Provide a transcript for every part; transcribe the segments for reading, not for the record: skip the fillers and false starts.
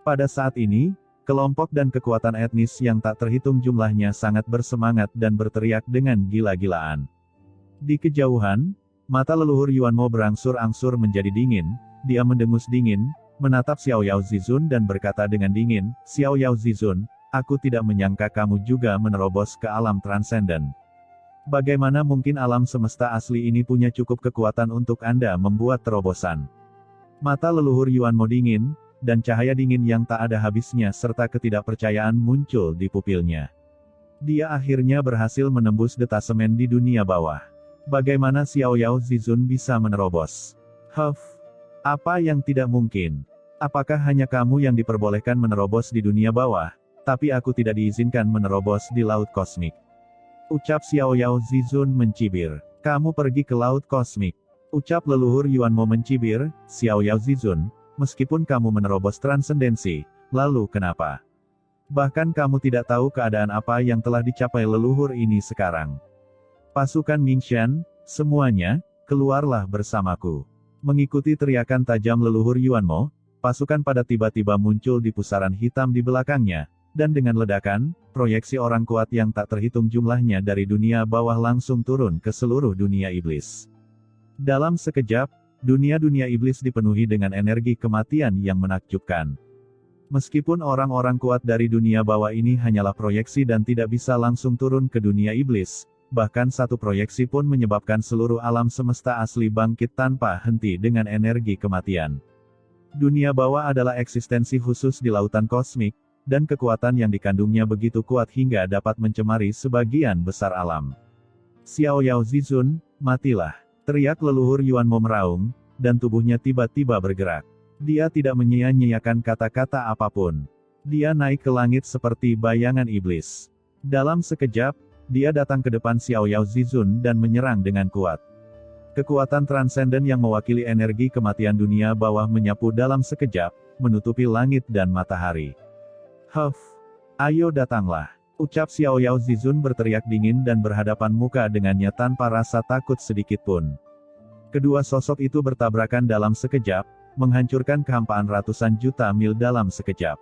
Pada saat ini, kelompok dan kekuatan etnis yang tak terhitung jumlahnya sangat bersemangat dan berteriak dengan gila-gilaan. Di kejauhan, mata leluhur Yuanmo berangsur-angsur menjadi dingin, dia mendengus dingin, menatap Xiao Yao Zizun dan berkata dengan dingin, "Xiao Yao Zizun, aku tidak menyangka kamu juga menerobos ke alam transenden. Bagaimana mungkin alam semesta asli ini punya cukup kekuatan untuk Anda membuat terobosan?" Mata leluhur Yuanmo dingin, dan cahaya dingin yang tak ada habisnya serta ketidakpercayaan muncul di pupilnya. Dia akhirnya berhasil menembus detasemen di dunia bawah. Bagaimana Xiao Yao Zizun bisa menerobos? Apa yang tidak mungkin? Apakah hanya kamu yang diperbolehkan menerobos di dunia bawah, tapi aku tidak diizinkan menerobos di laut kosmik? Ucap Xiao Yao Zizun mencibir. Kamu pergi ke laut kosmik. Ucap leluhur Yuanmo mencibir, Xiao Yao Zizun, meskipun kamu menerobos transendensi, lalu kenapa? Bahkan kamu tidak tahu keadaan apa yang telah dicapai leluhur ini sekarang. Pasukan Mingshan, semuanya, keluarlah bersamaku. Mengikuti teriakan tajam leluhur Yuanmo, pasukan pada tiba-tiba muncul di pusaran hitam di belakangnya, dan dengan ledakan, proyeksi orang kuat yang tak terhitung jumlahnya dari dunia bawah langsung turun ke seluruh dunia iblis. Dalam sekejap, dunia-dunia iblis dipenuhi dengan energi kematian yang menakjubkan. Meskipun orang-orang kuat dari dunia bawah ini hanyalah proyeksi dan tidak bisa langsung turun ke dunia iblis, bahkan satu proyeksi pun menyebabkan seluruh alam semesta asli bangkit tanpa henti dengan energi kematian. Dunia bawah adalah eksistensi khusus di lautan kosmik, dan kekuatan yang dikandungnya begitu kuat hingga dapat mencemari sebagian besar alam. Xiao Yao Zizun, matilah! Teriak leluhur Yuanmo meraung, dan tubuhnya tiba-tiba bergerak. Dia tidak menyia-nyiakan kata-kata apapun. Dia naik ke langit seperti bayangan iblis. Dalam sekejap, dia datang ke depan Xiao Yao Zizun dan menyerang dengan kuat. Kekuatan transenden yang mewakili energi kematian dunia bawah menyapu dalam sekejap, menutupi langit dan matahari. Ayo datanglah! Ucap Xiao Yao Zizun berteriak dingin dan berhadapan muka dengannya tanpa rasa takut sedikitpun. Kedua sosok itu bertabrakan dalam sekejap, menghancurkan kehampaan ratusan juta mil dalam sekejap.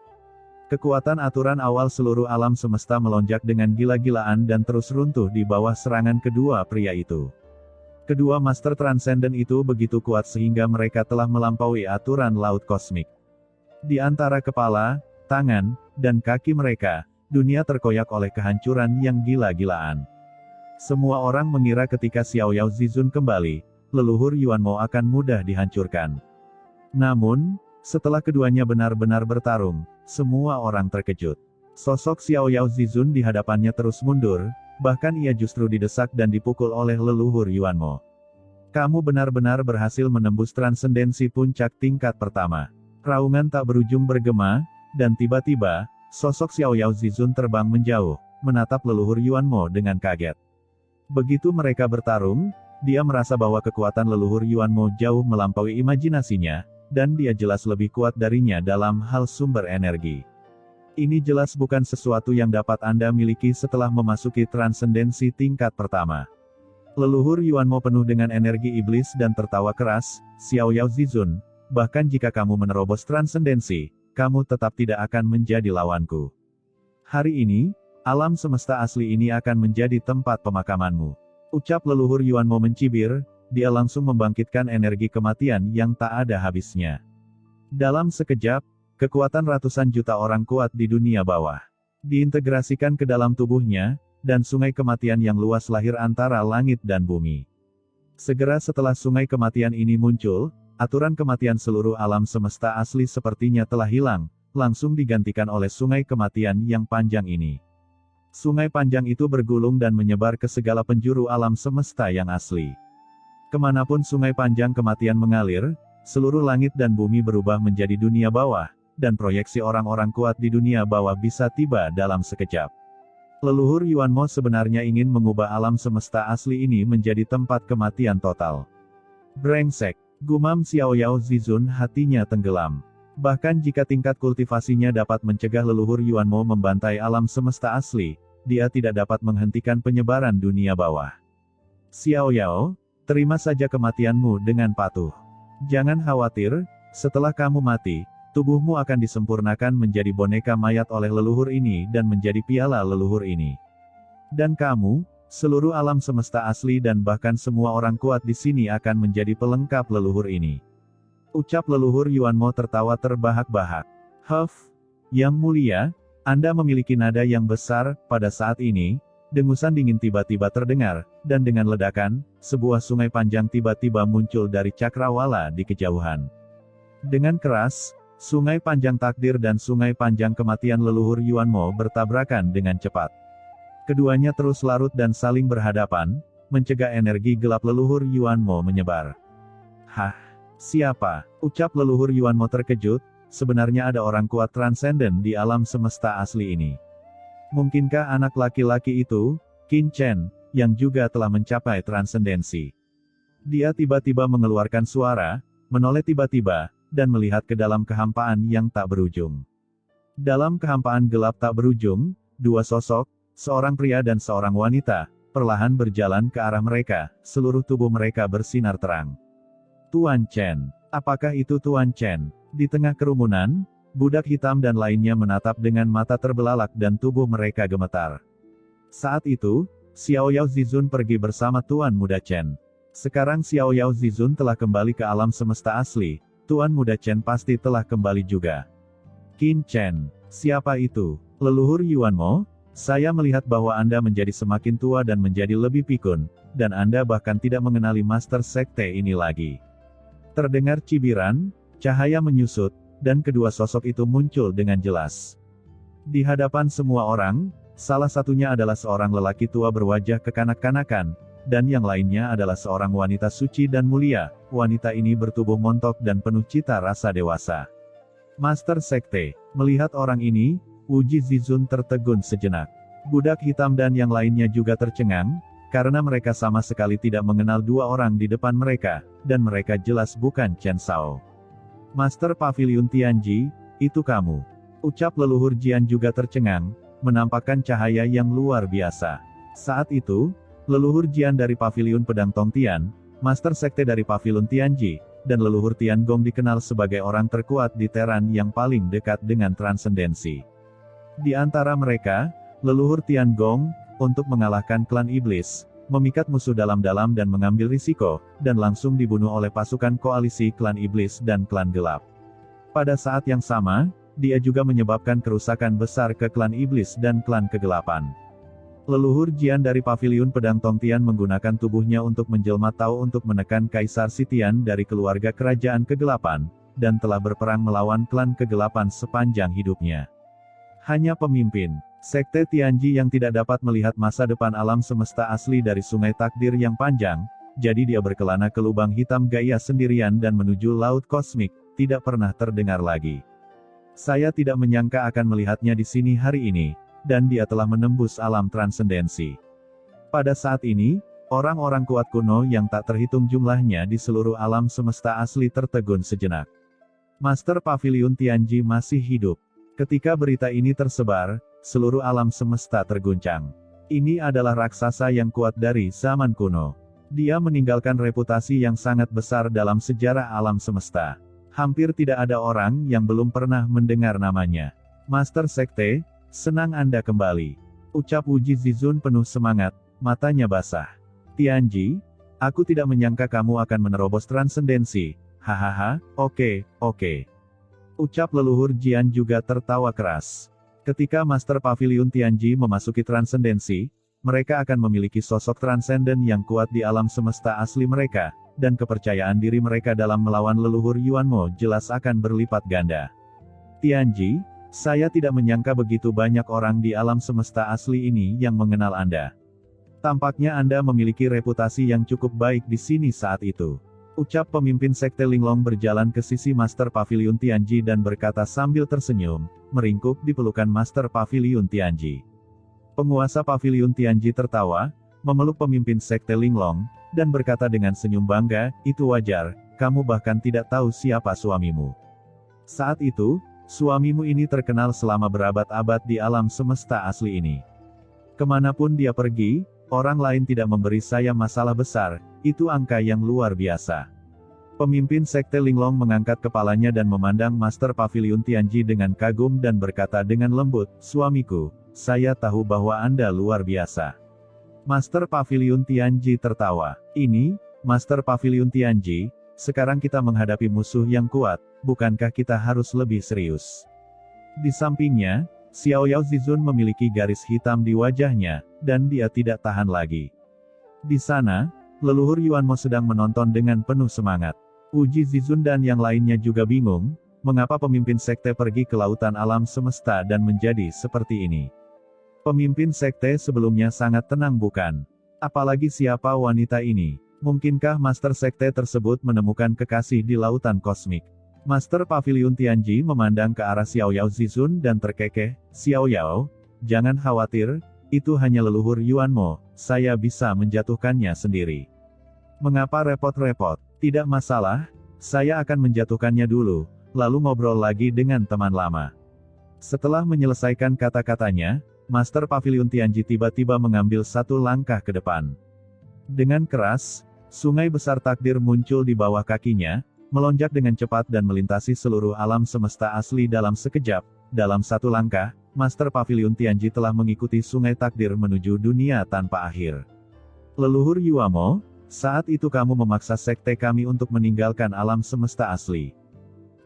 Kekuatan aturan awal seluruh alam semesta melonjak dengan gila-gilaan dan terus runtuh di bawah serangan kedua pria itu. Kedua master transenden itu begitu kuat sehingga mereka telah melampaui aturan laut kosmik. Di antara kepala, tangan, dan kaki mereka, dunia terkoyak oleh kehancuran yang gila-gilaan. Semua orang mengira ketika Xiao Yao Zizun kembali, leluhur Yuanmo akan mudah dihancurkan. Namun, setelah keduanya benar-benar bertarung, semua orang terkejut. Sosok Xiao Yao Zizun di hadapannya terus mundur, bahkan ia justru didesak dan dipukul oleh leluhur Yuanmo. Kamu benar-benar berhasil menembus transendensi puncak tingkat pertama. Raungan tak berujung bergema, dan tiba-tiba, sosok Xiao Yao Zizun terbang menjauh, menatap leluhur Yuanmo dengan kaget. Begitu mereka bertarung, dia merasa bahwa kekuatan leluhur Yuanmo jauh melampaui imajinasinya, dan dia jelas lebih kuat darinya dalam hal sumber energi. Ini jelas bukan sesuatu yang dapat Anda miliki setelah memasuki transendensi tingkat pertama. Leluhur Yuanmo penuh dengan energi iblis dan tertawa keras, Xiao Yao Zizun, bahkan jika kamu menerobos transendensi, kamu tetap tidak akan menjadi lawanku. Hari ini, alam semesta asli ini akan menjadi tempat pemakamanmu. Ucap leluhur Yuanmo mencibir, dia langsung membangkitkan energi kematian yang tak ada habisnya. Dalam sekejap, kekuatan ratusan juta orang kuat di dunia bawah diintegrasikan ke dalam tubuhnya, dan sungai kematian yang luas lahir antara langit dan bumi. Segera setelah sungai kematian ini muncul, aturan kematian seluruh alam semesta asli sepertinya telah hilang, langsung digantikan oleh sungai kematian yang panjang ini. Sungai panjang itu bergulung dan menyebar ke segala penjuru alam semesta yang asli. Kemanapun sungai panjang kematian mengalir, seluruh langit dan bumi berubah menjadi dunia bawah, dan proyeksi orang-orang kuat di dunia bawah bisa tiba dalam sekejap. Leluhur Yuanmo sebenarnya ingin mengubah alam semesta asli ini menjadi tempat kematian total. Brengsek! Gumam Xiao Yao Zizun, hatinya tenggelam. Bahkan jika tingkat kultivasinya dapat mencegah leluhur Yuanmo membantai alam semesta asli, dia tidak dapat menghentikan penyebaran dunia bawah. Xiao Yao, terima saja kematianmu dengan patuh. Jangan khawatir, setelah kamu mati, tubuhmu akan disempurnakan menjadi boneka mayat oleh leluhur ini dan menjadi piala leluhur ini. Dan kamu, seluruh alam semesta asli dan bahkan semua orang kuat di sini akan menjadi pelengkap leluhur ini. Ucap leluhur Yuanmo tertawa terbahak-bahak. Yang mulia, Anda memiliki nada yang besar. Pada saat ini, dengusan dingin tiba-tiba terdengar, dan dengan ledakan, sebuah sungai panjang tiba-tiba muncul dari cakrawala di kejauhan. Dengan keras, sungai panjang takdir dan sungai panjang kematian leluhur Yuanmo bertabrakan dengan cepat. Keduanya terus larut dan saling berhadapan, mencegah energi gelap leluhur Yuanmo menyebar. Hah? Siapa? Ucap leluhur Yuanmo terkejut, sebenarnya ada orang kuat transenden di alam semesta asli ini. Mungkinkah anak laki-laki itu, Qin Chen, yang juga telah mencapai transendensi? Dia tiba-tiba mengeluarkan suara, menoleh tiba-tiba, dan melihat ke dalam kehampaan yang tak berujung. Dalam kehampaan gelap tak berujung, dua sosok, seorang pria dan seorang wanita, perlahan berjalan ke arah mereka, seluruh tubuh mereka bersinar terang. Tuan Chen. Apakah itu Tuan Chen? Di tengah kerumunan, budak hitam dan lainnya menatap dengan mata terbelalak dan tubuh mereka gemetar. Saat itu, Xiao Yao Zizun pergi bersama Tuan Muda Chen. Sekarang Xiao Yao Zizun telah kembali ke alam semesta asli, Tuan Muda Chen pasti telah kembali juga. Qin Chen, siapa itu? Leluhur Yuanmo, saya melihat bahwa Anda menjadi semakin tua dan menjadi lebih pikun, dan Anda bahkan tidak mengenali Master Sekte ini lagi. Terdengar cibiran, cahaya menyusut, dan kedua sosok itu muncul dengan jelas. Di hadapan semua orang, salah satunya adalah seorang lelaki tua berwajah kekanak-kanakan, dan yang lainnya adalah seorang wanita suci dan mulia. Wanita ini bertubuh montok dan penuh cita rasa dewasa. Master Sekte, melihat orang ini, Wuji Zizun tertegun sejenak. Budak hitam dan yang lainnya juga tercengang, karena mereka sama sekali tidak mengenal dua orang di depan mereka, dan mereka jelas bukan Chen Shao. Master Pavilion Tianji, itu kamu. Ucap leluhur Jian juga tercengang, menampakkan cahaya yang luar biasa. Saat itu, leluhur Jian dari Pavilion Pedang Tongtian, Master Sekte dari Pavilion Tianji, dan leluhur Tian Gong dikenal sebagai orang terkuat di Teran yang paling dekat dengan transendensi. Di antara mereka, leluhur Tian Gong, untuk mengalahkan klan iblis, memikat musuh dalam-dalam dan mengambil risiko, dan langsung dibunuh oleh pasukan koalisi klan iblis dan klan gelap. Pada saat yang sama, dia juga menyebabkan kerusakan besar ke klan iblis dan klan kegelapan. Leluhur Jian dari Pavilion Pedang Tongtian menggunakan tubuhnya untuk menjelma Tao untuk menekan Kaisar Sitian dari keluarga kerajaan kegelapan, dan telah berperang melawan klan kegelapan sepanjang hidupnya. Hanya pemimpin Sekte Tianji yang tidak dapat melihat masa depan alam semesta asli dari sungai takdir yang panjang, jadi dia berkelana ke lubang hitam Gaia sendirian dan menuju laut kosmik, tidak pernah terdengar lagi. Saya tidak menyangka akan melihatnya di sini hari ini, dan dia telah menembus alam transendensi. Pada saat ini, orang-orang kuat kuno yang tak terhitung jumlahnya di seluruh alam semesta asli tertegun sejenak. Master Pavilion Tianji masih hidup. Ketika berita ini tersebar, seluruh alam semesta terguncang. Ini adalah raksasa yang kuat dari zaman kuno. Dia meninggalkan reputasi yang sangat besar dalam sejarah alam semesta. Hampir tidak ada orang yang belum pernah mendengar namanya. Master Sekte, senang Anda kembali. Ucap Wuji Zizun penuh semangat, matanya basah. Tianji, aku tidak menyangka kamu akan menerobos transendensi. Hahaha, oke. Ucap leluhur Jian juga tertawa keras. Ketika Master Pavilion Tianji memasuki transendensi, mereka akan memiliki sosok transenden yang kuat di alam semesta asli mereka, dan kepercayaan diri mereka dalam melawan leluhur Yuanmo jelas akan berlipat ganda. Tianji, saya tidak menyangka begitu banyak orang di alam semesta asli ini yang mengenal Anda. Tampaknya Anda memiliki reputasi yang cukup baik di sini saat itu. Ucap pemimpin Sekte Linglong berjalan ke sisi Master Pavilion Tianji dan berkata sambil tersenyum, meringkuk di pelukan Master Pavilion Tianji. Penguasa Pavilion Tianji tertawa, memeluk pemimpin Sekte Linglong, dan berkata dengan senyum bangga, itu wajar, kamu bahkan tidak tahu siapa suamimu. Saat itu, suamimu ini terkenal selama berabad-abad di alam semesta asli ini. Kemanapun dia pergi, orang lain tidak memberi saya masalah besar, itu angka yang luar biasa. Pemimpin Sekte Linglong mengangkat kepalanya dan memandang Master Pavilion Tianji dengan kagum dan berkata dengan lembut, "Suamiku, saya tahu bahwa Anda luar biasa." Master Pavilion Tianji tertawa. "Ini, Master Pavilion Tianji, sekarang kita menghadapi musuh yang kuat, bukankah kita harus lebih serius?" Di sampingnya, Xiao Yao Zizun memiliki garis hitam di wajahnya, dan dia tidak tahan lagi. Di sana, leluhur Yuanmo sedang menonton dengan penuh semangat. Uji Zizun dan yang lainnya juga bingung, mengapa pemimpin sekte pergi ke lautan alam semesta dan menjadi seperti ini. Pemimpin sekte sebelumnya sangat tenang bukan? Apalagi siapa wanita ini? Mungkinkah Master Sekte tersebut menemukan kekasih di lautan kosmik? Master Pavilion Tianji memandang ke arah Xiao Yao Zizun dan terkekeh, "Xiao Yao, jangan khawatir, itu hanya leluhur Yuanmo, saya bisa menjatuhkannya sendiri." "Mengapa repot-repot? Tidak masalah, saya akan menjatuhkannya dulu, lalu ngobrol lagi dengan teman lama." Setelah menyelesaikan kata-katanya, Master Pavilion Tianji tiba-tiba mengambil satu langkah ke depan. Dengan keras, sungai besar takdir muncul di bawah kakinya, melonjak dengan cepat dan melintasi seluruh alam semesta asli dalam sekejap. Dalam satu langkah, Master Pavilion Tianji telah mengikuti sungai takdir menuju dunia tanpa akhir. "Leluhur Yuanmo, saat itu kamu memaksa sekte kami untuk meninggalkan alam semesta asli.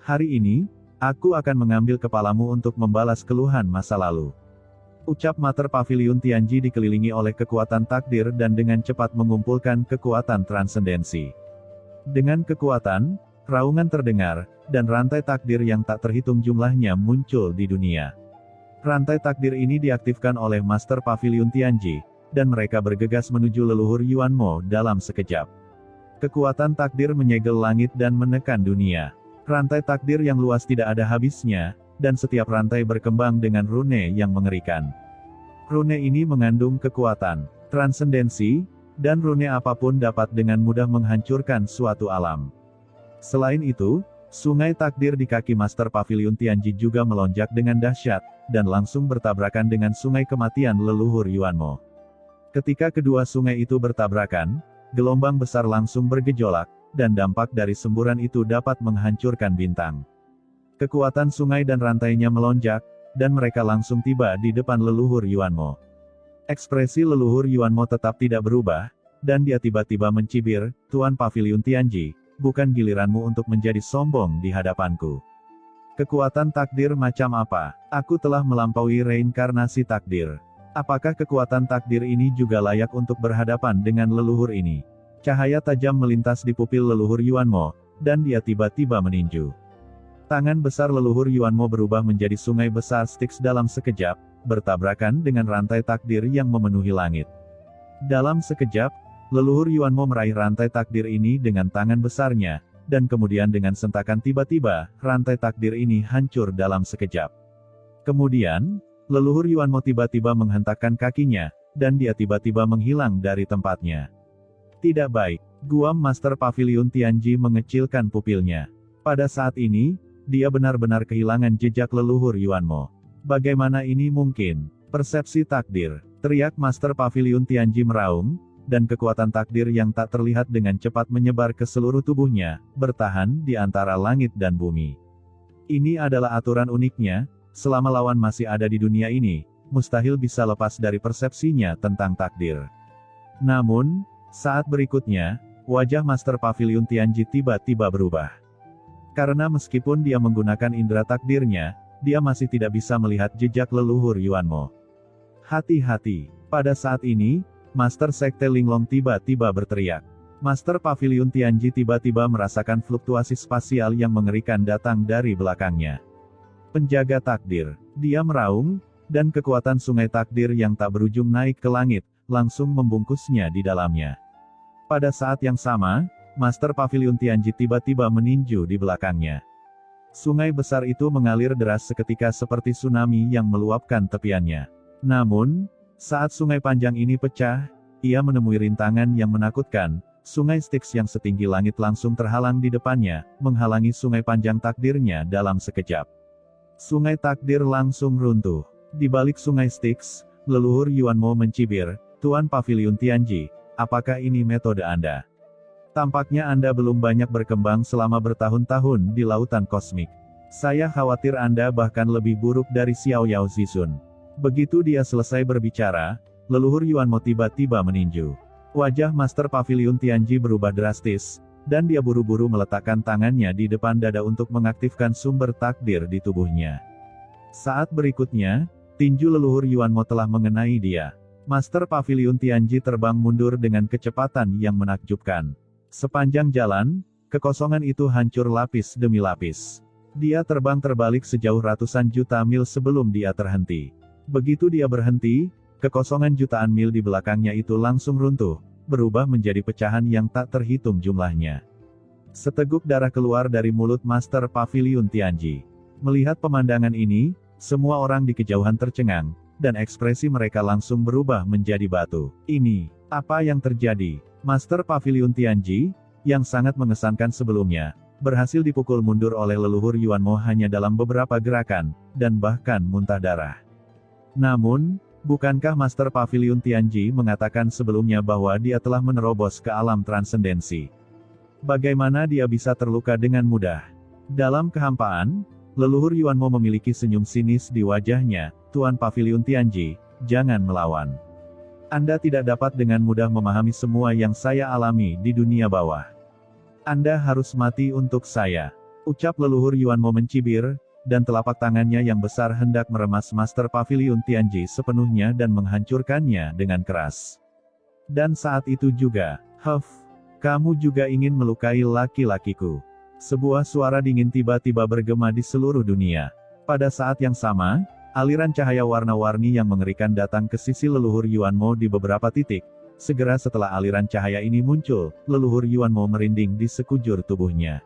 Hari ini, aku akan mengambil kepalamu untuk membalas keluhan masa lalu." Ucap Master Pavilion Tianji dikelilingi oleh kekuatan takdir dan dengan cepat mengumpulkan kekuatan transendensi. Dengan kekuatan, raungan terdengar, dan rantai takdir yang tak terhitung jumlahnya muncul di dunia. Rantai takdir ini diaktifkan oleh Master Pavilion Tianji, dan mereka bergegas menuju leluhur Yuanmo dalam sekejap. Kekuatan takdir menyegel langit dan menekan dunia. Rantai takdir yang luas tidak ada habisnya, dan setiap rantai berkembang dengan rune yang mengerikan. Rune ini mengandung kekuatan, transendensi, dan rune apapun dapat dengan mudah menghancurkan suatu alam. Selain itu, sungai takdir di kaki Master Pavilion Tianji juga melonjak dengan dahsyat, dan langsung bertabrakan dengan sungai kematian leluhur Yuanmo. Ketika kedua sungai itu bertabrakan, gelombang besar langsung bergejolak, dan dampak dari semburan itu dapat menghancurkan bintang. Kekuatan sungai dan rantainya melonjak, dan mereka langsung tiba di depan leluhur Yuanmo. Ekspresi leluhur Yuanmo tetap tidak berubah, dan dia tiba-tiba mencibir, "Tuan Pavilion Tianji, bukan giliranmu untuk menjadi sombong di hadapanku. Kekuatan takdir macam apa? Aku telah melampaui reinkarnasi takdir. Apakah kekuatan takdir ini juga layak untuk berhadapan dengan leluhur ini?" Cahaya tajam melintas di pupil leluhur Yuanmo, dan dia tiba-tiba meninju. Tangan besar leluhur Yuanmo berubah menjadi sungai besar Styx dalam sekejap, bertabrakan dengan rantai takdir yang memenuhi langit. Dalam sekejap, leluhur Yuanmo meraih rantai takdir ini dengan tangan besarnya, dan kemudian dengan sentakan tiba-tiba, rantai takdir ini hancur dalam sekejap. Kemudian, leluhur Yuanmo tiba-tiba menghentakkan kakinya, dan dia tiba-tiba menghilang dari tempatnya. Tidak baik, guam Master Pavilion Tianji mengecilkan pupilnya. Pada saat ini, dia benar-benar kehilangan jejak leluhur Yuanmo. Bagaimana ini mungkin? Persepsi takdir, teriak Master Pavilion Tianji meraung, dan kekuatan takdir yang tak terlihat dengan cepat menyebar ke seluruh tubuhnya, bertahan di antara langit dan bumi. Ini adalah aturan uniknya, selama lawan masih ada di dunia ini, mustahil bisa lepas dari persepsinya tentang takdir. Namun, saat berikutnya, wajah Master Pavilion Tianji tiba-tiba berubah. Karena meskipun dia menggunakan indera takdirnya, dia masih tidak bisa melihat jejak leluhur Yuanmo. Hati-hati, pada saat ini, Master Sekte Linglong tiba-tiba berteriak. Master Pavilion Tianji tiba-tiba merasakan fluktuasi spasial yang mengerikan datang dari belakangnya. Penjaga takdir, dia meraung, dan kekuatan sungai takdir yang tak berujung naik ke langit, langsung membungkusnya di dalamnya. Pada saat yang sama, Master Pavilion Tianji tiba-tiba meninju di belakangnya. Sungai besar itu mengalir deras seketika seperti tsunami yang meluapkan tepiannya. Namun, saat sungai panjang ini pecah, ia menemui rintangan yang menakutkan. Sungai Styx yang setinggi langit langsung terhalang di depannya, menghalangi sungai panjang takdirnya dalam sekejap. Sungai takdir langsung runtuh. Di balik sungai Styx, leluhur Yuanmo mencibir, "Tuan Pavilion Tianji, apakah ini metode Anda?" Tampaknya Anda belum banyak berkembang selama bertahun-tahun di lautan kosmik. Saya khawatir Anda bahkan lebih buruk dari Xiao Yao Zizun. Begitu dia selesai berbicara, leluhur Yuanmo tiba-tiba meninju. Wajah Master Pavilion Tianji berubah drastis, dan dia buru-buru meletakkan tangannya di depan dada untuk mengaktifkan sumber takdir di tubuhnya. Saat berikutnya, tinju leluhur Yuanmo telah mengenai dia. Master Pavilion Tianji terbang mundur dengan kecepatan yang menakjubkan. Sepanjang jalan, kekosongan itu hancur lapis demi lapis. Dia terbang terbalik sejauh ratusan juta mil sebelum dia terhenti. Begitu dia berhenti, kekosongan jutaan mil di belakangnya itu langsung runtuh, berubah menjadi pecahan yang tak terhitung jumlahnya. Seteguk darah keluar dari mulut Master Pavilion Tianji. Melihat pemandangan ini, semua orang di kejauhan tercengang, dan ekspresi mereka langsung berubah menjadi batu. Ini, apa yang terjadi? Master Pavilion Tianji, yang sangat mengesankan sebelumnya, berhasil dipukul mundur oleh leluhur Yuanmo hanya dalam beberapa gerakan, dan bahkan muntah darah. Namun, bukankah Master Pavilion Tianji mengatakan sebelumnya bahwa dia telah menerobos ke alam transendensi? Bagaimana dia bisa terluka dengan mudah? Dalam kehampaan, leluhur Yuanmo memiliki senyum sinis di wajahnya. Tuan Pavilion Tianji, jangan melawan. Anda tidak dapat dengan mudah memahami semua yang saya alami di dunia bawah. Anda harus mati untuk saya. Ucap leluhur Yuanmo mencibir, dan telapak tangannya yang besar hendak meremas Master Pavilion Tianji sepenuhnya dan menghancurkannya dengan keras. Dan saat itu juga, kamu juga ingin melukai laki-lakiku. Sebuah suara dingin tiba-tiba bergema di seluruh dunia. Pada saat yang sama, aliran cahaya warna-warni yang mengerikan datang ke sisi leluhur Yuanmo di beberapa titik. Segera setelah aliran cahaya ini muncul, leluhur Yuanmo merinding di sekujur tubuhnya.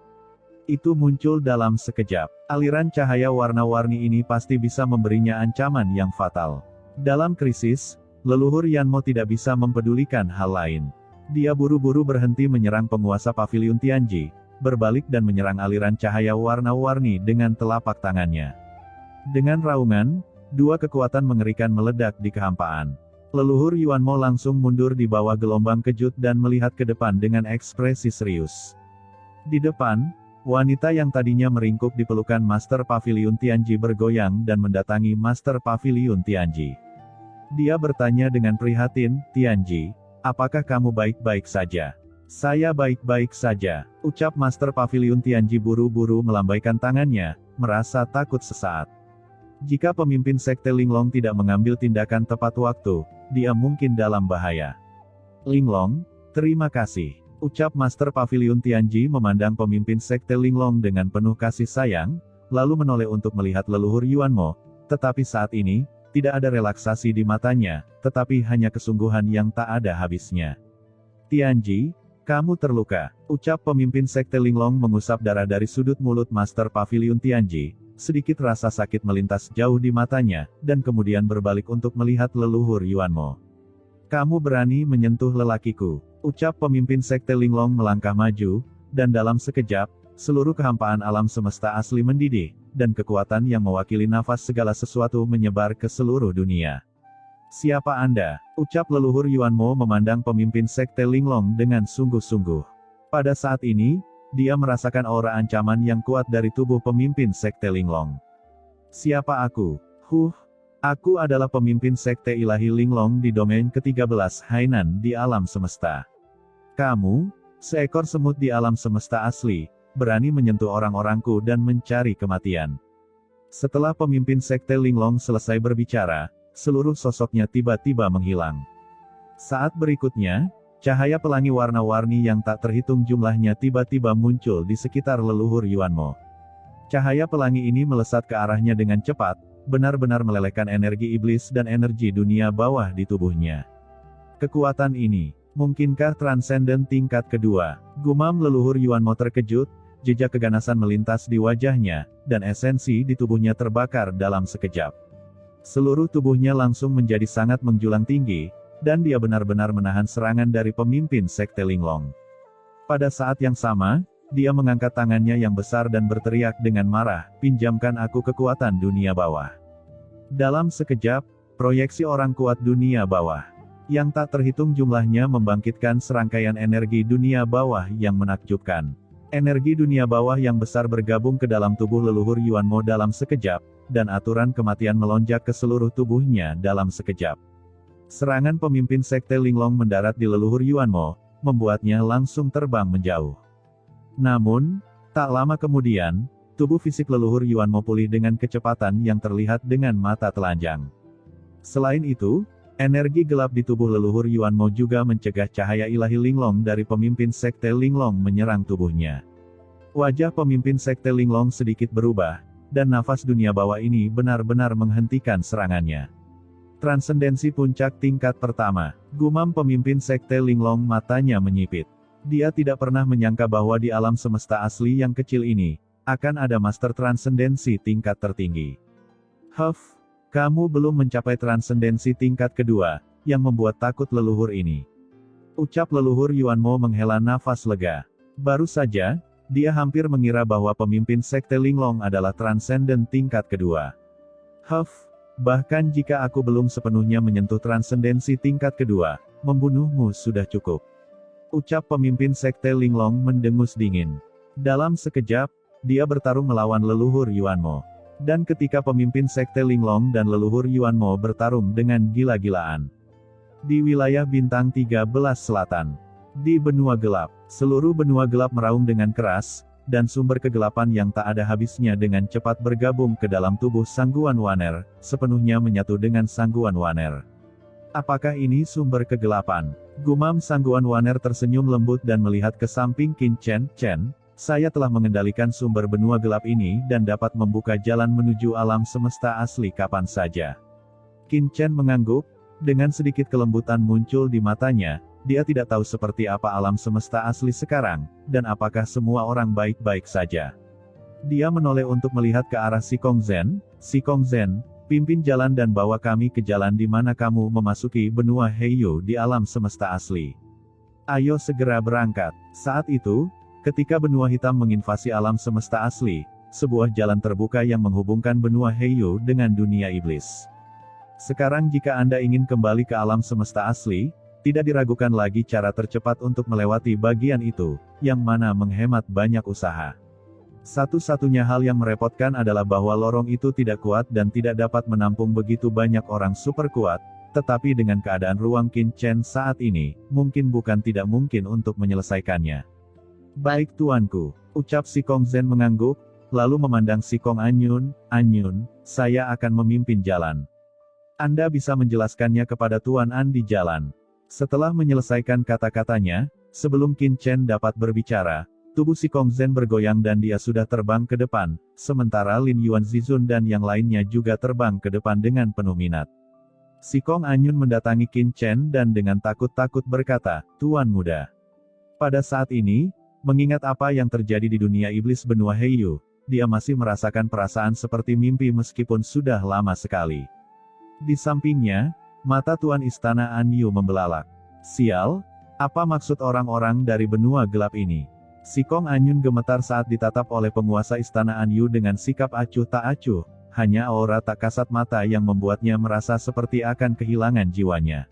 Itu muncul dalam sekejap. Aliran cahaya warna-warni ini pasti bisa memberinya ancaman yang fatal. Dalam krisis, leluhur Yuanmo tidak bisa mempedulikan hal lain. Dia buru-buru berhenti menyerang penguasa Pavilion Tianji, berbalik dan menyerang aliran cahaya warna-warni dengan telapak tangannya. Dengan raungan, dua kekuatan mengerikan meledak di kehampaan. Leluhur Yuanmo langsung mundur di bawah gelombang kejut dan melihat ke depan dengan ekspresi serius. Di depan, wanita yang tadinya meringkuk di pelukan Master Pavilion Tianji bergoyang dan mendatangi Master Pavilion Tianji. Dia bertanya dengan prihatin, "Tianji, apakah kamu baik-baik saja?" "Saya baik-baik saja," ucap Master Pavilion Tianji buru-buru melambaikan tangannya, merasa takut sesaat. Jika pemimpin Sekte Linglong tidak mengambil tindakan tepat waktu, dia mungkin dalam bahaya. "Linglong, terima kasih," ucap Master Pavilion Tianji memandang pemimpin Sekte Linglong dengan penuh kasih sayang, lalu menoleh untuk melihat leluhur Yuanmo, tetapi saat ini, tidak ada relaksasi di matanya, tetapi hanya kesungguhan yang tak ada habisnya. "Tianji, kamu terluka," ucap pemimpin Sekte Linglong mengusap darah dari sudut mulut Master Pavilion Tianji. Sedikit rasa sakit melintas jauh di matanya, dan kemudian berbalik untuk melihat leluhur Yuanmo. "Kamu berani menyentuh lelakiku," ucap pemimpin Sekte Linglong melangkah maju, dan dalam sekejap, seluruh kehampaan alam semesta asli mendidih, dan kekuatan yang mewakili nafas segala sesuatu menyebar ke seluruh dunia. "Siapa Anda?" ucap leluhur Yuanmo memandang pemimpin Sekte Linglong dengan sungguh-sungguh. Pada saat ini, dia merasakan aura ancaman yang kuat dari tubuh pemimpin Sekte Linglong. "Siapa aku? Aku adalah pemimpin Sekte Ilahi Linglong di domain ke-13 Hainan di alam semesta. Kamu, seekor semut di alam semesta asli, berani menyentuh orang-orangku dan mencari kematian." Setelah pemimpin Sekte Linglong selesai berbicara, seluruh sosoknya tiba-tiba menghilang. Saat berikutnya, cahaya pelangi warna-warni yang tak terhitung jumlahnya tiba-tiba muncul di sekitar leluhur Yuanmo. Cahaya pelangi ini melesat ke arahnya dengan cepat, benar-benar melelehkan energi iblis dan energi dunia bawah di tubuhnya. "Kekuatan ini, mungkinkah transenden tingkat kedua?" gumam leluhur Yuanmo terkejut, jejak keganasan melintas di wajahnya, dan esensi di tubuhnya terbakar dalam sekejap. Seluruh tubuhnya langsung menjadi sangat menjulang tinggi, dan dia benar-benar menahan serangan dari pemimpin Sekte Linglong. Pada saat yang sama, dia mengangkat tangannya yang besar dan berteriak dengan marah, "Pinjamkan aku kekuatan dunia bawah." Dalam sekejap, proyeksi orang kuat dunia bawah. yang tak terhitung jumlahnya membangkitkan serangkaian energi dunia bawah yang menakjubkan. Energi dunia bawah yang besar bergabung ke dalam tubuh leluhur Yuanmo dalam sekejap, dan aturan kematian melonjak ke seluruh tubuhnya dalam sekejap. Serangan pemimpin sekte Linglong mendarat di leluhur Yuanmo, membuatnya langsung terbang menjauh. Namun, tak lama kemudian, tubuh fisik leluhur Yuanmo pulih dengan kecepatan yang terlihat dengan mata telanjang. Selain itu, energi gelap di tubuh leluhur Yuanmo juga mencegah cahaya ilahi Linglong dari pemimpin sekte Linglong menyerang tubuhnya. Wajah pemimpin sekte Linglong sedikit berubah, dan nafas dunia bawah ini benar-benar menghentikan serangannya. Transendensi puncak tingkat pertama, gumam pemimpin sekte Linglong, matanya menyipit. Dia tidak pernah menyangka bahwa di alam semesta asli yang kecil ini, akan ada master transendensi tingkat tertinggi. Huff. Kamu belum mencapai transendensi tingkat kedua, yang membuat takut leluhur ini. Ucap leluhur Yuanmo menghela nafas lega. Baru saja, dia hampir mengira bahwa pemimpin sekte Linglong adalah transenden tingkat kedua. Huff, bahkan jika aku belum sepenuhnya menyentuh transendensi tingkat kedua, membunuhmu sudah cukup. Ucap pemimpin sekte Linglong mendengus dingin. Dalam sekejap, dia bertarung melawan leluhur Yuanmo. Dan ketika pemimpin sekte Linglong dan leluhur Yuanmo bertarung dengan gila-gilaan. Di wilayah bintang 13 selatan. Di benua gelap, seluruh benua gelap meraung dengan keras, dan sumber kegelapan yang tak ada habisnya dengan cepat bergabung ke dalam tubuh Sangguan Waner, sepenuhnya menyatu dengan Sangguan Waner. Apakah ini sumber kegelapan? Gumam Sangguan Waner tersenyum lembut dan melihat ke samping Qin Chen. Saya telah mengendalikan sumber benua gelap ini dan dapat membuka jalan menuju alam semesta asli kapan saja. Qin Chen mengangguk, dengan sedikit kelembutan muncul di matanya, dia tidak tahu seperti apa alam semesta asli sekarang, dan apakah semua orang baik-baik saja. Dia menoleh untuk melihat ke arah Sikong Zhen. Sikong Zhen, pimpin jalan dan bawa kami ke jalan di mana kamu memasuki benua Heiyu di alam semesta asli. Ayo segera berangkat. Saat itu, ketika benua hitam menginvasi alam semesta asli, sebuah jalan terbuka yang menghubungkan benua Heiyu dengan dunia iblis. Sekarang jika Anda ingin kembali ke alam semesta asli, tidak diragukan lagi cara tercepat untuk melewati bagian itu, yang mana menghemat banyak usaha. Satu-satunya hal yang merepotkan adalah bahwa lorong itu tidak kuat dan tidak dapat menampung begitu banyak orang super kuat, tetapi dengan keadaan ruang Qin Chen saat ini, mungkin bukan tidak mungkin untuk menyelesaikannya. Baik tuanku, ucap Sikong Zhen mengangguk, lalu memandang Sikong Anyun, saya akan memimpin jalan. Anda bisa menjelaskannya kepada Tuan An di jalan. Setelah menyelesaikan kata-katanya, sebelum Qin Chen dapat berbicara, tubuh Sikong Zhen bergoyang dan dia sudah terbang ke depan, sementara Lin Yuan Zizun dan yang lainnya juga terbang ke depan dengan penuh minat. Sikong Anyun mendatangi Qin Chen dan dengan takut-takut berkata, Tuan muda. Pada saat ini, mengingat apa yang terjadi di dunia iblis benua Heiyu, dia masih merasakan perasaan seperti mimpi meskipun sudah lama sekali. Di sampingnya, mata Tuan Istana Anyu membelalak. Sial, apa maksud orang-orang dari benua gelap ini? Sikong Anyun gemetar saat ditatap oleh penguasa Istana Anyu dengan sikap acuh tak acuh, hanya aura tak kasat mata yang membuatnya merasa seperti akan kehilangan jiwanya.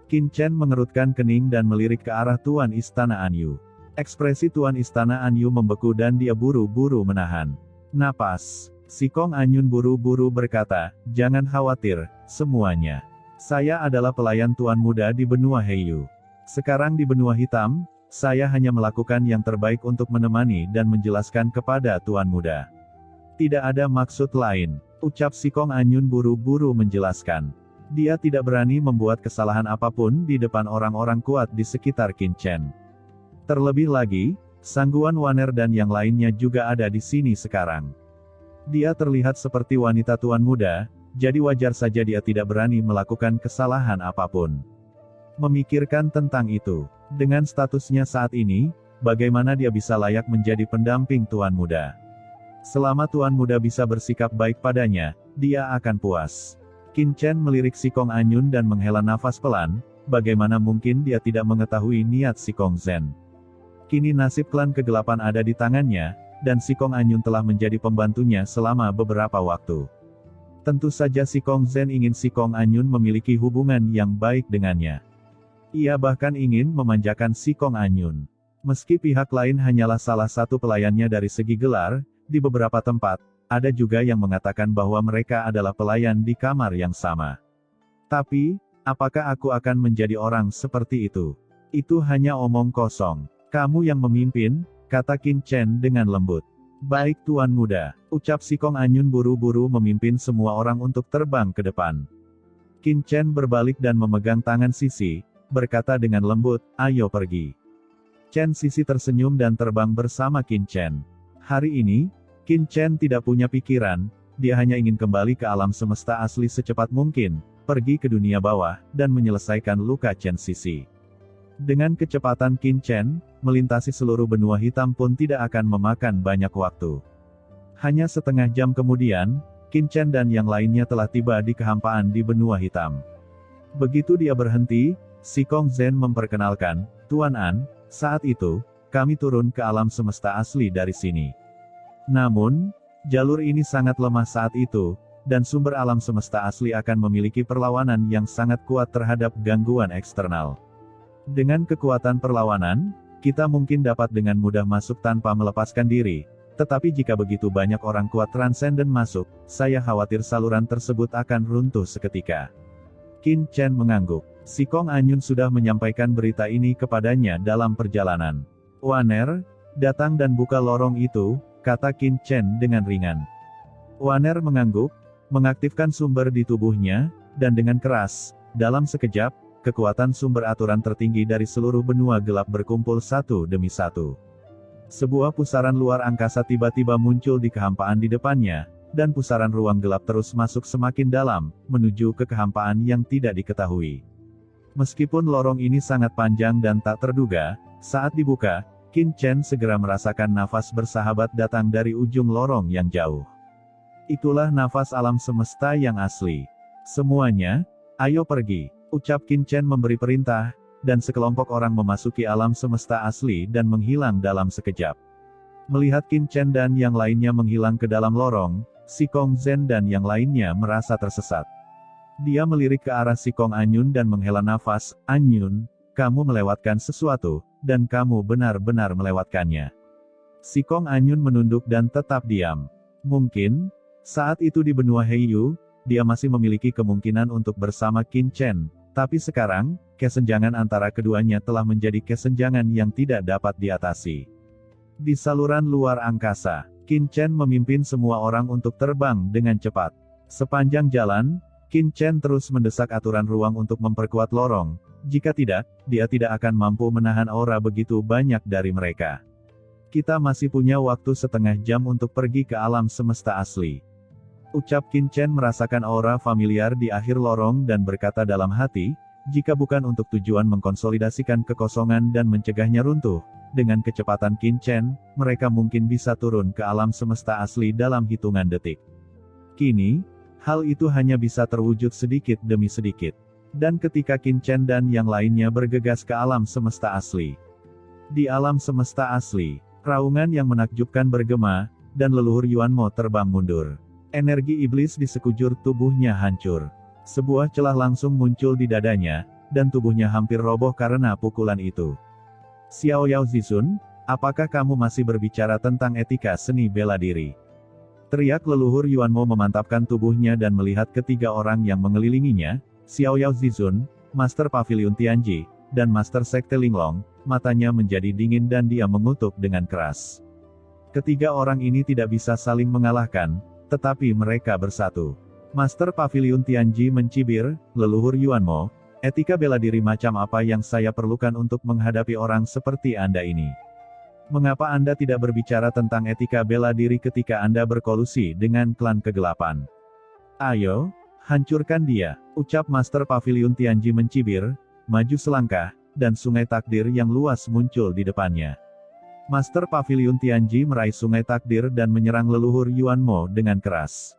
Qin Chen mengerutkan kening dan melirik ke arah Tuan Istana Anyu. Ekspresi Tuan Istana Anyu membeku dan dia buru-buru menahan napas. Sikong Anyun buru-buru berkata, jangan khawatir, semuanya. Saya adalah pelayan Tuan muda di benua Heiyu. Sekarang di benua hitam, saya hanya melakukan yang terbaik untuk menemani dan menjelaskan kepada Tuan muda. Tidak ada maksud lain, ucap Sikong Anyun buru-buru menjelaskan. Dia tidak berani membuat kesalahan apapun di depan orang-orang kuat di sekitar Qin Chen. Terlebih lagi, Sangguan Waner dan yang lainnya juga ada di sini sekarang. Dia terlihat seperti wanita tuan muda, jadi wajar saja dia tidak berani melakukan kesalahan apapun. Memikirkan tentang itu, dengan statusnya saat ini, bagaimana dia bisa layak menjadi pendamping tuan muda? Selama tuan muda bisa bersikap baik padanya, dia akan puas. Qin Chen melirik Sikong Anyun dan menghela nafas pelan, bagaimana mungkin dia tidak mengetahui niat Sikong Zhen. Kini nasib klan kegelapan ada di tangannya, dan Sikong Anyun telah menjadi pembantunya selama beberapa waktu. Tentu saja si Kong Zhen ingin si Kong Anyun memiliki hubungan yang baik dengannya. Ia bahkan ingin memanjakan si Kong Anyun. Meski pihak lain hanyalah salah satu pelayannya dari segi gelar, di beberapa tempat, ada juga yang mengatakan bahwa mereka adalah pelayan di kamar yang sama. Tapi, apakah aku akan menjadi orang seperti itu? Itu hanya omong kosong. Kamu yang memimpin, kata Qin Chen dengan lembut. Baik Tuan Muda, ucap si Kong Anyun buru-buru memimpin semua orang untuk terbang ke depan. Qin Chen berbalik dan memegang tangan Sisi, berkata dengan lembut, ayo pergi. Chen Sisi tersenyum dan terbang bersama Qin Chen. Hari ini, Qin Chen tidak punya pikiran, dia hanya ingin kembali ke alam semesta asli secepat mungkin, pergi ke dunia bawah, dan menyelesaikan luka Chen Sisi. Dengan kecepatan Qin Chen, melintasi seluruh benua hitam pun tidak akan memakan banyak waktu. Hanya setengah jam kemudian, Qin Chen dan yang lainnya telah tiba di kehampaan di benua hitam. Begitu dia berhenti, si Kong Zhen memperkenalkan, Tuan An, saat itu, kami turun ke alam semesta asli dari sini. Namun, jalur ini sangat lemah saat itu, dan sumber alam semesta asli akan memiliki perlawanan yang sangat kuat terhadap gangguan eksternal. Dengan kekuatan perlawanan, kita mungkin dapat dengan mudah masuk tanpa melepaskan diri, tetapi jika begitu banyak orang kuat transenden masuk, saya khawatir saluran tersebut akan runtuh seketika. Qin Chen mengangguk. Si Kong Anyun sudah menyampaikan berita ini kepadanya dalam perjalanan. Waner, datang dan buka lorong itu, kata Qin Chen dengan ringan. Waner mengangguk, mengaktifkan sumber di tubuhnya, dan dengan keras, dalam sekejap, kekuatan sumber aturan tertinggi dari seluruh benua gelap berkumpul satu demi satu. Sebuah pusaran luar angkasa tiba-tiba muncul di kehampaan di depannya, dan pusaran ruang gelap terus masuk semakin dalam, menuju ke kehampaan yang tidak diketahui. Meskipun lorong ini sangat panjang dan tak terduga, saat dibuka, Qin Chen segera merasakan nafas bersahabat datang dari ujung lorong yang jauh. Itulah nafas alam semesta yang asli. Semuanya, ayo pergi. Ucap Qin Chen memberi perintah, dan sekelompok orang memasuki alam semesta asli dan menghilang dalam sekejap. Melihat Qin Chen dan yang lainnya menghilang ke dalam lorong, si Kong Zhen dan yang lainnya merasa tersesat. Dia melirik ke arah si Kong Anyun dan menghela nafas, Anyun, kamu melewatkan sesuatu, dan kamu benar-benar melewatkannya. Si Kong Anyun menunduk dan tetap diam. Mungkin, saat itu di benua Heiyu, dia masih memiliki kemungkinan untuk bersama Qin Chen. Tapi sekarang, kesenjangan antara keduanya telah menjadi kesenjangan yang tidak dapat diatasi. Di saluran luar angkasa, Qin Chen memimpin semua orang untuk terbang dengan cepat. Sepanjang jalan, Qin Chen terus mendesak aturan ruang untuk memperkuat lorong. Jika tidak, dia tidak akan mampu menahan aura begitu banyak dari mereka. Kita masih punya waktu setengah jam untuk pergi ke alam semesta asli. Ucap Qin Chen merasakan aura familiar di akhir lorong dan berkata dalam hati, jika bukan untuk tujuan mengkonsolidasikan kekosongan dan mencegahnya runtuh, dengan kecepatan Qin Chen, mereka mungkin bisa turun ke alam semesta asli dalam hitungan detik. Kini, hal itu hanya bisa terwujud sedikit demi sedikit. Dan ketika Qin Chen dan yang lainnya bergegas ke alam semesta asli. Di alam semesta asli, raungan yang menakjubkan bergema, dan leluhur Yuan Mo terbang mundur. Energi iblis di sekujur tubuhnya hancur. Sebuah celah langsung muncul di dadanya, dan tubuhnya hampir roboh karena pukulan itu. Xiao Yao Zizun, apakah kamu masih berbicara tentang etika seni bela diri? Teriak leluhur Yuan Mo memantapkan tubuhnya dan melihat ketiga orang yang mengelilinginya, Xiao Yao Zizun, Master Pavilion Tianji, dan Master Sekte Linglong, matanya menjadi dingin dan dia mengutuk dengan keras. Ketiga orang ini tidak bisa saling mengalahkan, tetapi mereka bersatu. Master Pavilion Tianji mencibir, leluhur Yuan Mo, etika bela diri macam apa yang saya perlukan untuk menghadapi orang seperti Anda ini? Mengapa Anda tidak berbicara tentang etika bela diri ketika Anda berkolusi dengan klan kegelapan? Ayo, hancurkan dia, ucap Master Pavilion Tianji mencibir, maju selangkah, dan sungai takdir yang luas muncul di depannya. Master Pavilion Tianji meraih sungai takdir dan menyerang leluhur Yuan Mo dengan keras.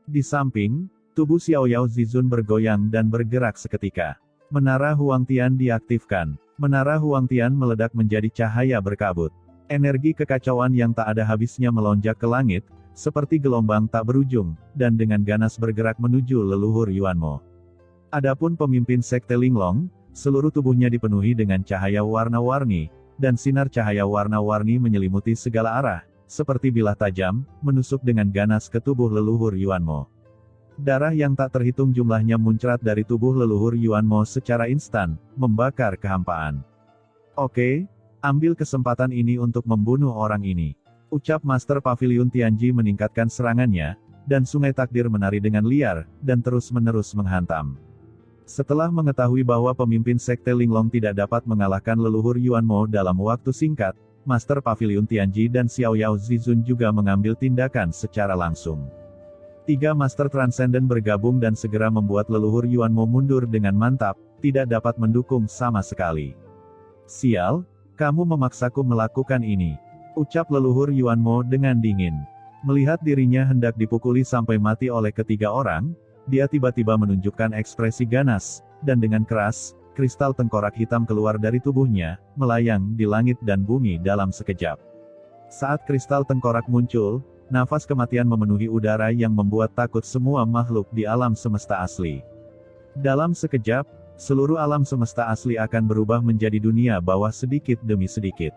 Di samping, tubuh Xiao Yao Zizun bergoyang dan bergerak seketika. Menara Huangtian diaktifkan. Menara Huangtian meledak menjadi cahaya berkabut. Energi kekacauan yang tak ada habisnya melonjak ke langit, seperti gelombang tak berujung, dan dengan ganas bergerak menuju leluhur Yuanmo. Adapun pemimpin sekte Linglong, seluruh tubuhnya dipenuhi dengan cahaya warna-warni, dan sinar cahaya warna-warni menyelimuti segala arah, seperti bilah tajam, menusuk dengan ganas ke tubuh leluhur Yuanmo. Darah yang tak terhitung jumlahnya muncrat dari tubuh leluhur Yuanmo secara instan, membakar kehampaan. Oke, ambil kesempatan ini untuk membunuh orang ini. Ucap Master Pavilion Tianji meningkatkan serangannya, dan sungai takdir menari dengan liar, dan terus-menerus menghantam. Setelah mengetahui bahwa pemimpin sekte Linglong tidak dapat mengalahkan leluhur Yuanmo dalam waktu singkat, Master Pavilion Tianji dan Xiao Yao Zizun juga mengambil tindakan secara langsung. 3 Master Transcendent bergabung dan segera membuat leluhur Yuanmo mundur dengan mantap, tidak dapat mendukung sama sekali. Sial, kamu memaksaku melakukan ini. Ucap leluhur Yuanmo dengan dingin. Melihat dirinya hendak dipukuli sampai mati oleh ketiga orang, dia tiba-tiba menunjukkan ekspresi ganas, dan dengan keras, kristal tengkorak hitam keluar dari tubuhnya, melayang di langit dan bumi dalam sekejap. Saat kristal tengkorak muncul, nafas kematian memenuhi udara yang membuat takut semua makhluk di alam semesta asli. Dalam sekejap, seluruh alam semesta asli akan berubah menjadi dunia bawah sedikit demi sedikit.